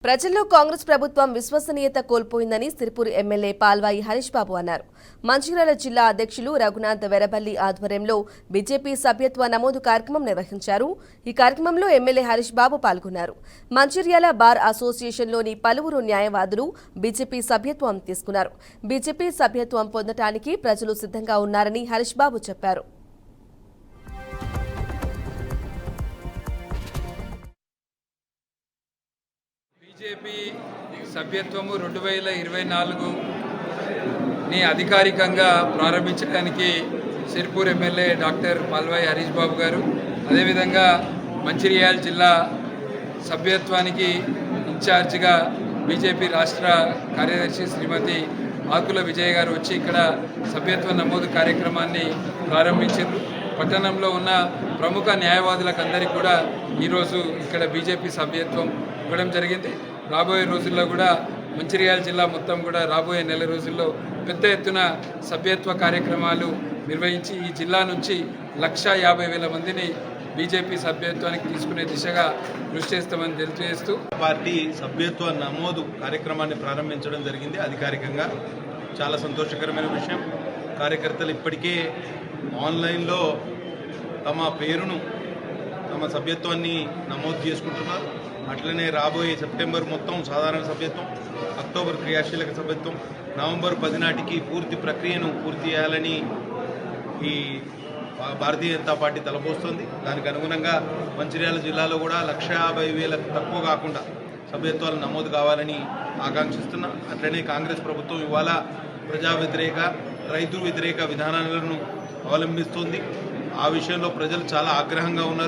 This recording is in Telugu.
ప్రజల్లో కాంగ్రెస్ ప్రభుత్వం విశ్వసనీయత కోల్పోయిందని సిరిపూర్ ఎమ్మెల్యే పాల్వాయి హరీష్ బాబు అన్నారు. మంచిర్యాల జిల్లా అధ్యక్షులు రఘునాథ్ వెరబల్లి ఆధ్వర్యంలో బీజేపీ సభ్యత్వ నమోదు కార్యక్రమం నిర్వహించారు. ఈ కార్యక్రమంలో ఎమ్మెల్యే హరీష్ బాబు పాల్గొన్నారు. మంచిర్యాల బార్ అసోసియేషన్లోని పలువురు న్యాయవాదులు బీజేపీ సభ్యత్వం తీసుకున్నారు. బీజేపీ సభ్యత్వం పొందటానికి ప్రజలు సిద్ధంగా ఉన్నారని హరీష్ బాబు చెప్పారు. బీజేపీ సభ్యత్వము 2024ని అధికారికంగా ప్రారంభించడానికి సిరిపూర్ ఎమ్మెల్యే డాక్టర్ పాల్వాయి హరీష్ బాబు గారు, అదేవిధంగా మంచిర్యాల జిల్లా సభ్యత్వానికి ఇన్ఛార్జిగా బీజేపీ రాష్ట్ర కార్యదర్శి శ్రీమతి ఆకుల విజయ్ గారు వచ్చి ఇక్కడ సభ్యత్వ నమోదు కార్యక్రమాన్ని ప్రారంభించారు. పట్టణంలో ఉన్న ప్రముఖ న్యాయవాదులకు అందరికీ కూడా ఈరోజు ఇక్కడ బీజేపీ సభ్యత్వం ఇవ్వడం జరిగింది. రాబోయే రోజుల్లో కూడా మంచిర్యాల జిల్లా మొత్తం కూడా రాబోయే నెల రోజుల్లో పెద్ద ఎత్తున సభ్యత్వ కార్యక్రమాలు నిర్వహించి ఈ జిల్లా నుంచి 150,000 మందిని బీజేపీ సభ్యత్వానికి తీసుకునే దిశగా కృషి చేస్తామని తెలియజేస్తూ పార్టీ సభ్యత్వ నమోదు కార్యక్రమాన్ని ప్రారంభించడం జరిగింది. అధికారికంగా చాలా సంతోషకరమైన విషయం. కార్యకర్తలు ఇప్పటికే ఆన్లైన్లో తమ పేరును తమ సభ్యత్వాన్ని నమోదు చేసుకుంటున్నారు. అట్లనే రాబోయే సెప్టెంబర్ మొత్తం సాధారణ సభ్యత్వం, అక్టోబర్ క్రియాశీలక సభ్యత్వం, నవంబర్ 10 నాటికి పూర్తి ప్రక్రియను పూర్తి చేయాలని ఈ భారతీయ జనతా పార్టీ తలపోస్తుంది. దానికి అనుగుణంగా మంచిర్యాల జిల్లాలో కూడా 150,000 తక్కువ కాకుండా సభ్యత్వాలు నమోదు కావాలని ఆకాంక్షిస్తున్నా. అట్లనే కాంగ్రెస్ ప్రభుత్వం ఇవాళ ప్రజా వ్యతిరేక, రైతు వ్యతిరేక విధానాలను అవలంబిస్తుంది. ఆ విషయంలో ప్రజలు చాలా ఆగ్రహంగా ఉన్నారు.